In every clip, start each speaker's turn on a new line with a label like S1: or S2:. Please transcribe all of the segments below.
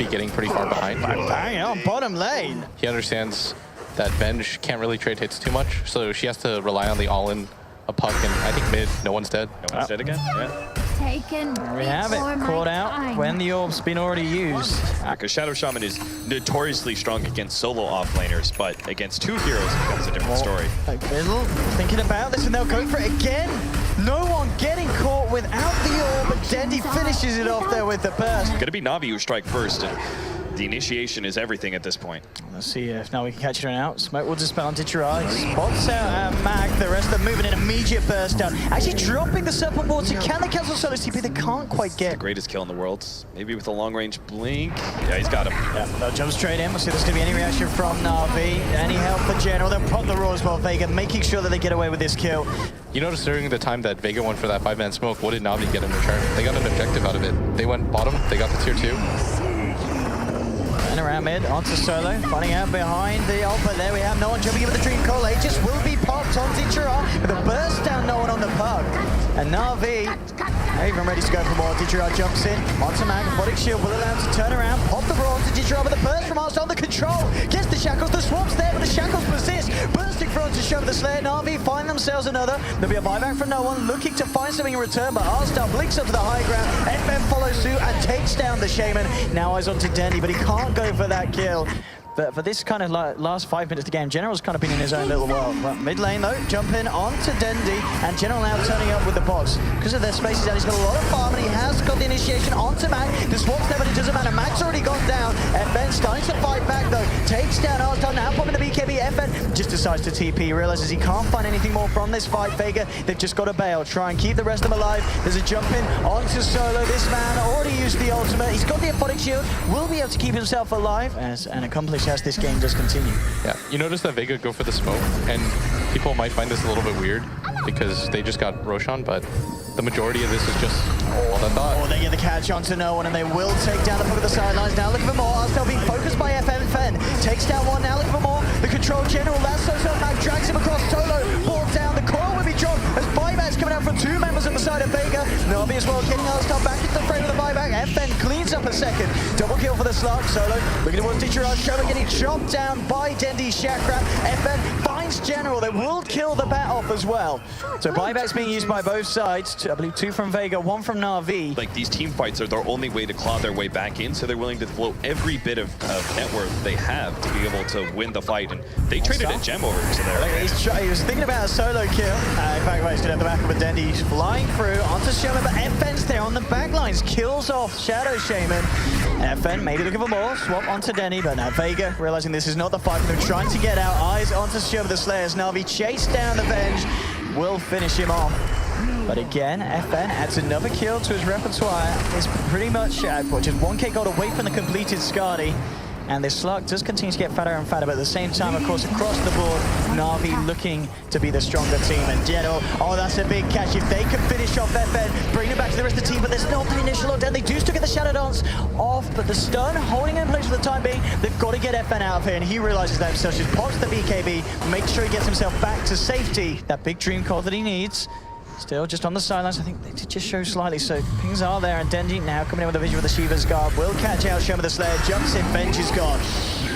S1: be getting pretty far behind.
S2: Bang on bottom lane.
S1: He understands that Venge can't really trade hits too much, so she has to rely on the all-in, a puck, and I think mid, no one's dead.
S3: No one's dead again? Yeah.
S4: Taken.
S2: We have it caught out when the orb's been already used.
S3: Because Shadow Shaman is notoriously strong against solo offlaners, but against two heroes it becomes a different story.
S2: Bizzle thinking about this, and they'll go for it again. No one getting caught without the orb, but Dendi finishes it off there with the burst.
S3: Gonna be Navi who strike first, and the initiation is everything at this point.
S2: Let's see if now we can catch her out. Smoke will dispel on Ditcherai. Spots out Mag. The rest of them moving in immediate burst down. Actually dropping the Serpent Water. Can they cancel solo TP? They can't quite get.
S3: The greatest kill in the world. Maybe with a long range blink. Yeah, he's got him.
S2: Yeah, they'll jump straight in. We'll see if there's going to be any reaction from Navi. Any help for General. They'll pop the Raw as well, VEGA, making sure that they get away with this kill.
S1: You notice during the time that VEGA went for that 5-man smoke, what did Navi get in return? They got an objective out of it. They went bottom, they got the tier 2.
S2: And around mid, onto Solo, finding out behind the ult, but there we have no one jumping in with the Dream Coil. Aegis will be popped on Ditcherai with a burst down, no one on the puck. And Navi, they're even ready to go for more. Ditcherai jumps in, onto Mag, Robotic Shield will allow him to turn around, pop the brawl onto Ditcherai with a burst from Arsenal, the control, gets the Shackles, the swap's there, but the Shackles persist, bursting front to show the Slayer. Navi find themselves another, there'll be a buyback from no one, looking to find something in return, but Arstar blinks up to the high ground, FM follows suit and takes down the Shaman. Now eyes onto Dendi, but he can't go for that kill. But for this kind of last 5 minutes of the game, General's kind of been in his own little world. But mid lane though, jumping onto Dendi, and General now turning up with the box. Because of their spaces out, he's got a lot of farm, and he has got the initiation onto Mag. The swap's there, but it doesn't matter. Mag's already gone down. FN starting to fight back though. Takes down Arstar, now popping the BKB. FN just decides to TP, realizes he can't find anything more from this fight. VEGA, they've just got to bail, try and keep the rest of them alive. There's a jump in onto Solo. This man already used the ultimate. He's got the Aphotic Shield, will be able to keep himself alive as an accomplish as this game does continue.
S1: Yeah, you notice that VEGA go for the smoke, and people might find this a little bit weird because they just got Roshan, but the majority of this is just all I thought.
S2: Or they get the catch onto no one, and they will take down the puck of the sidelines. Now looking for more. Arstel being focused by FN Fen. Takes down one, now looking for more. The control General, that's so Mag drags him across Solo. Brought down, the coil will be dropped as buybacks coming out from two members at the side of VEGA. Navi as well, getting Arstel back into the frame of the buyback. FN cleans up a second. Double kill for the Slark. Solo looking towards Ditcherai. Trevor getting chopped down by Dendi Chakra. FN finds General. They will kill the bat off as well. So buybacks being used by both sides. I believe 2 from VEGA, 1 from Navi.
S3: Like, these team fights are their only way to claw their way back in, so they're willing to blow every bit of net worth they have to be able to win the fight. And they traded a gem over to there.
S2: He was thinking about a solo kill. In fact, he's going to have the back of a Dendi. He's flying through onto Shaman, but FN's there on the backlines. Kills off Shadow Shaman. FN maybe looking for more. Swap onto Dendi, but now VEGA, realizing this is not the fight for them, trying to get out. Eyes onto Shaman the Slayers. Navi chase down the Venge. Will finish him off. But again, FN adds another kill to his repertoire. It's pretty much just 1k gold away from the completed Skadi. And this Slark does continue to get fatter and fatter, but at the same time, of course, across the board, Navi looking to be the stronger team. And General, oh, that's a big catch. If they can finish off FN, bring it back to the rest of the team, but there's not the initial lockdown. They do still get the Shadow Dance off, but the stun holding in place for the time being. They've got to get FN out of here, and he realizes that himself. Just pops the BKB, makes sure he gets himself back to safety. That big Dream Coil that he needs. Still just on the sidelines. I think they did just show slightly, so pings are there, and Dendi now coming in with a vision with the Shiva's Guard. Will catch out Shaman the Slayer, jumps in, Venge is gone.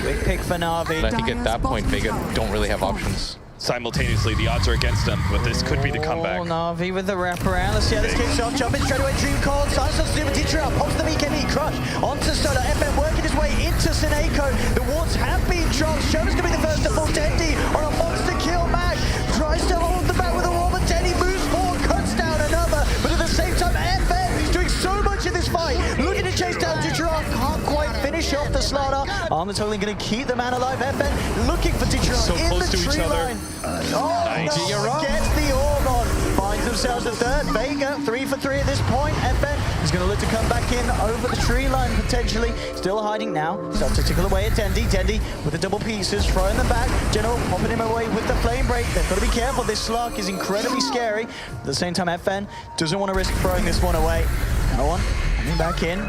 S2: Quick pick for Navi.
S1: But I think at that point, VEGA don't really have options.
S3: Simultaneously, the odds are against them, but this could be the comeback.
S2: Oh, Navi with the wraparound. Let's see how this kicks off. Jumping straight away, Dream Coil. Silence on Super Ditcherai. Pops the BKB. Crush onto Solo. FN working his way into Sineko. The wards have been dropped. Shaman's going to be the first to fall. Dendi on a monster kill. Mag tries to hold the back with a wall, but Dendi moves forward, cuts down another. But at the same time, FN is doing so much in this fight. Looking to chase down Ditcherai. Can't quite finish off the slaughter. Armor totally going to keep the man alive. FN looking for Ditcherai
S3: So
S2: in
S3: close
S2: the
S3: to each
S2: tree
S3: other.
S2: line. Oh,
S3: Nice.
S2: no, gets the orb on. Finds themselves the third. VEGA, 3 for 3 at this point. FN is going to look to come back in over the tree line, potentially. Still hiding now. Starts to tickle away at Dendi. Dendi with the double pieces, throwing them back. General popping him away with the flame break. They've got to be careful. This Slark is incredibly scary. At the same time, FN doesn't want to risk throwing this one away. No one coming back in,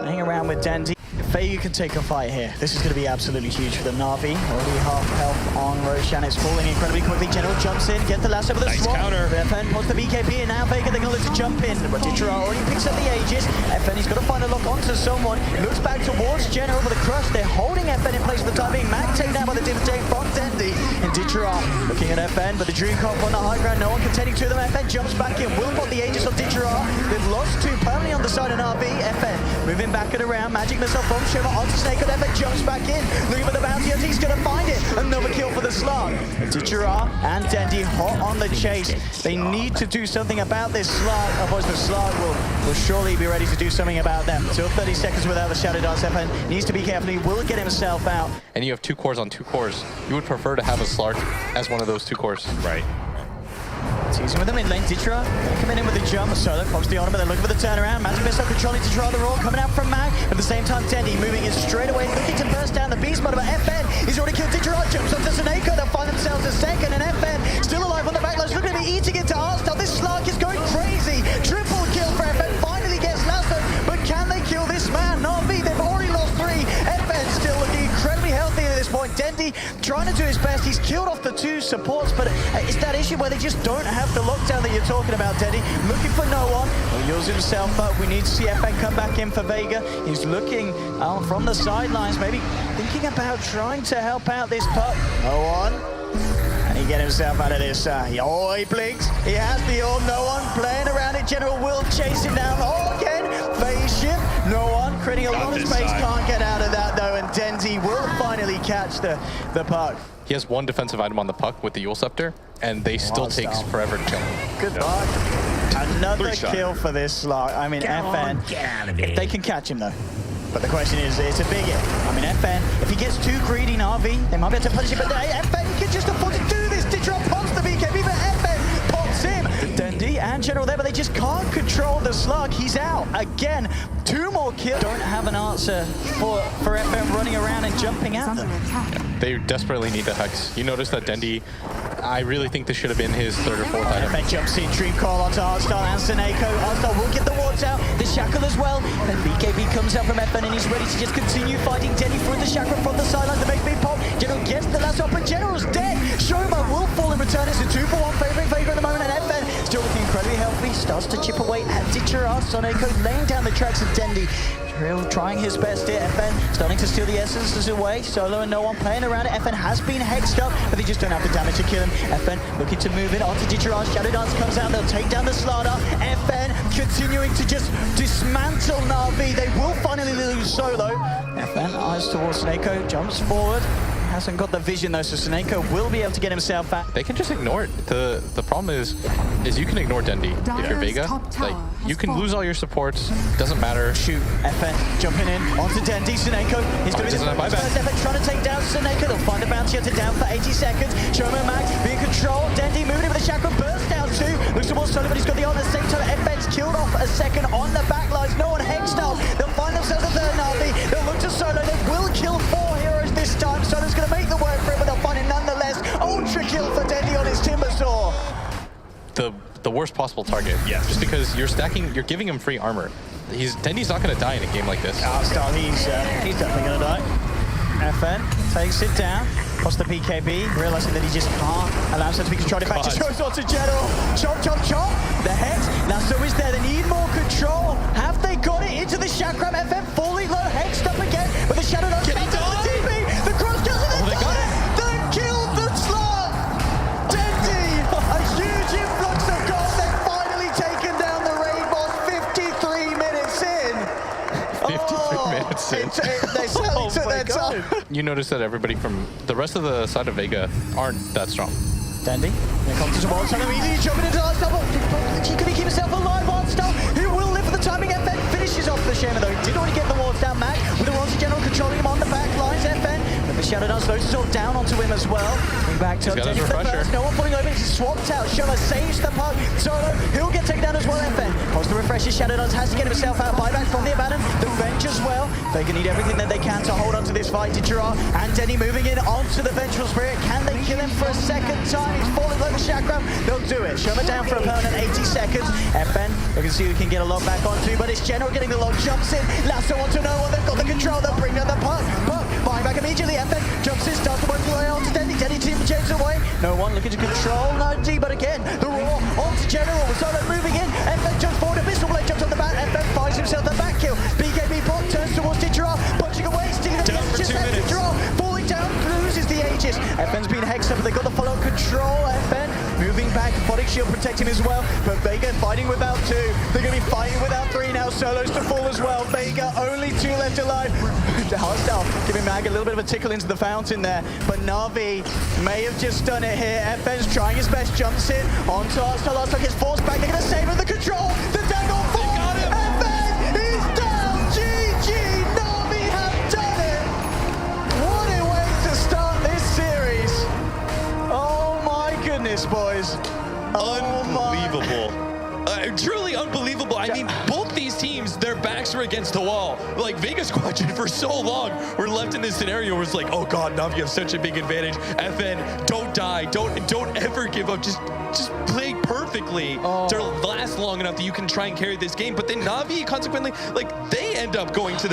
S2: playing around with Dendi. VEGA can take a fight here, this is going to be absolutely huge for them. Navi already half health on Roshan. It's falling incredibly quickly. General jumps in, get the last over the
S3: Nice
S2: swap.
S3: counter.
S2: FN puts the BKB in now. VEGA, they're going to look to jump in. But Ditra already picks up the Aegis. FN, he's got to find a lock onto someone. Looks back towards General with a crush. They're holding FN in place for the time being. Mag taken down by the Div Take from Dendi. And Ditra looking at FN, but the Dream Cop on the high ground. No one contending to them. FN jumps back in. Will put the Aegis on Ditra. They've lost two permanently on the side of Navi. FN moving back and around. Magic missile from Shiver onto Snake. And FN jumps back in. Looking for the bounty hunter. He's going to find it. Another kill for the Slark. Ditra and Dendi hot on the chase. They need to do something about this Slark. Otherwise the Slark will surely be ready to do something about them. Still 30 seconds without the Shadow Dance. FN needs to be careful. He will get himself out.
S1: And you have 2 cores on 2 cores. You would prefer to have a Slark as one of those 2 cores.
S3: Right.
S2: Teasing with them in lane. Ditra coming in with the jump. Solo pops the armor. They're looking for the turnaround. Magic missile controlling Ditra the roll. Coming out from Mag. At the same time, Dendi moving in straight away. Looking to burst down the beast mode. But FN, he's already killed Ditra. Jumps onto Seneko. They'll find themselves a second. And FN still alive on the backlines. Looking to be eating into Arsenal. This Slark is going crazy. Triple kill for FN. Finally gets Lasso. But can they kill this man? Navi, they've already lost 3. FN still looking incredibly healthy at this point. Dendi trying to do his best. He's killed off the 2 supports, but it's that issue where they just don't have the lockdown that you're talking about, Dendi. Looking for no one. He heals himself up. We need to see FN come back in for VEGA. He's looking from the sidelines, maybe thinking about trying to help out this puck. No one. And he get himself out of this. Oh, he blinks. He has the orb. No one playing around it. General will chase him down. Oh, again. Phase shift. No one. Creating a lot of space. Can't get out of that, though. And Dendi will finally catch the puck.
S1: He has 1 defensive item on the puck with the Yule Scepter, and they still takes forever to kill him.
S2: Good luck. Another kill for this Slark. I mean, FN, if they can catch him, though. But the question is, it's a big if. I mean, FN, if he gets too greedy, Navi, they might be able to punish him, but FN can just afford to do this. Ditra pops the BKB, but FN pops him. Dendi and General there, but they just can't control the Slark. He's out again. 2 more kills. Don't have an answer for FN running around and jumping at them.
S1: They desperately need the Hex. You notice that Dendi, I really think this should have been his 3rd or 4th item.
S2: FN jumps in, Dream Call onto Artstar and Seneko. Artstar will get the wards out, the Shackle as well. And BKB comes out from FN and he's ready to just continue fighting Dendi through the Shackle from the sidelines. The makes big pop. General gets the last up, but General's dead. Shoma will fall in return. It's a 2-for-1 favoring VEGA at the moment, and FN still looking incredibly healthy. Starts to chip away at Ditra. Seneko laying down the tracks of Dendi. Real trying his best here. FN starting to steal the essences away. Solo and no one playing around it. FN has been hexed up, but they just don't have the damage to kill him. FN looking to move it onto Ditra. Shadow Dance comes out. They'll take down the Slark. FN continuing to just dismantle Navi. They will finally lose Solo. FN eyes towards Seneko, jumps forward. Hasn't got the vision though, so Seneko will be able to get himself back.
S1: They can just ignore it. The problem is you can ignore Dendi if you're VEGA. Like, you can lose all your supports, doesn't matter.
S2: Shoot, FN jumping in onto Dendi. Seneko, he's going to be the first FN trying to take down Seneko. They'll find a bounty hunter down for 80 seconds. Shoma Mag being controlled. Dendi moving in with the shackle, burst down 2. Looks towards Solo, but he's got the on at the same time. FN's killed off a second on the backlines. No one hexed up. They'll find themselves a 3rd Navi. They'll look to Solo. They will kill 4 heroes this time. Solo's going to make the work for it, but they'll find it nonetheless. Ultra kill for Dendi on his Timber Saw.
S1: The worst possible target.
S3: Yeah.
S1: Just because you're giving him free armor. Dendi's not going to die in a game like this.
S2: Artstar, he's definitely going to die. FN takes it down, pops the PKB, realizing that he just can't allow himself to be controlled. In fact, just goes on to General. Chop, chop, chop. The Hex. Lasso is there. They need more control. Have they got it into the Chakram? FN fully low, hexed up again, but the Shadow Dance comes to the TP. The cross kills and
S1: they got it.
S2: They've killed the Slark. Dendi, a huge influx of gold. They've finally taken down the raid boss 53 minutes in.
S1: 53 minutes in.
S2: They certainly took their time.
S1: You notice that everybody from the rest of the side of VEGA aren't that strong.
S2: Dendi, here comes the wall, so immediately jumping into Artstar. Can he keep himself alive, Artstar? He will live for the timing. FN finishes off the Shaman though. He did already get the wards down. Mag with the Ronzi General controlling him on the back lines. FN with the Shadow Dance slows us all down onto him as well. back to
S1: He's got his
S2: Dendi for the
S1: refresher.
S2: burst. No one falling over. He's swapped out. Shola saves the puck. Solo, he'll get taken down as well. FN holds the refresher. Shadowdance has to get himself out. Buyback from the Abaddon. The bench as well. They can need everything that they can to hold on to this fight. Didgeridoo and Dendi moving in onto the Vengeful Spirit. Can they kill him for a second time? He's falling over Chakram. They'll do it. Shoma down for a permanent 80 seconds. FN, we can see who can get a lock back onto, but it's General getting the lock. Jumps in. Lasso onto no one. They've got the control. They'll bring down the puck. Buying back immediately. FN jumps in. Starts to work the way onto Dendi. Dendi team changes away. No one looking to control. No D, but again, the Raw onto General. Solo moving in. FN jumps forward. Pistol Blade jumps on the bat. FN finds himself the back kill. BKB bot turns towards Didgeridoo. Punching away. Stealing the
S3: Down for 2 minutes.
S2: falling down. Loses the Aegis. FN's been hexed up, but they got the follow control. FN moving back. Body shield protecting as well. But Vega fighting without 2. They're going to be fighting without 3 now. Solos to fall as well. Vega only 2 left alive. Hostile giving Mag a little bit of a tickle into the fountain there. But Navi may have just done it here. FN's trying his best. Jumps in onto Hostile. Hostile gets forced back. They're going to save him the control. The dangle fall. FN is down. GG. Navi have done it. What a way to start this series. Oh my goodness, boys.
S3: Unbelievable. Truly unbelievable. I mean, both these teams, their backs were against the wall. Like, Vega Squadron for so long were left in this scenario where it's like, oh god, Navi have such a big advantage. FN, don't die. Don't ever give up. Just play perfectly to last long enough that you can try and carry this game. But then Navi, consequently, like, they end up going to the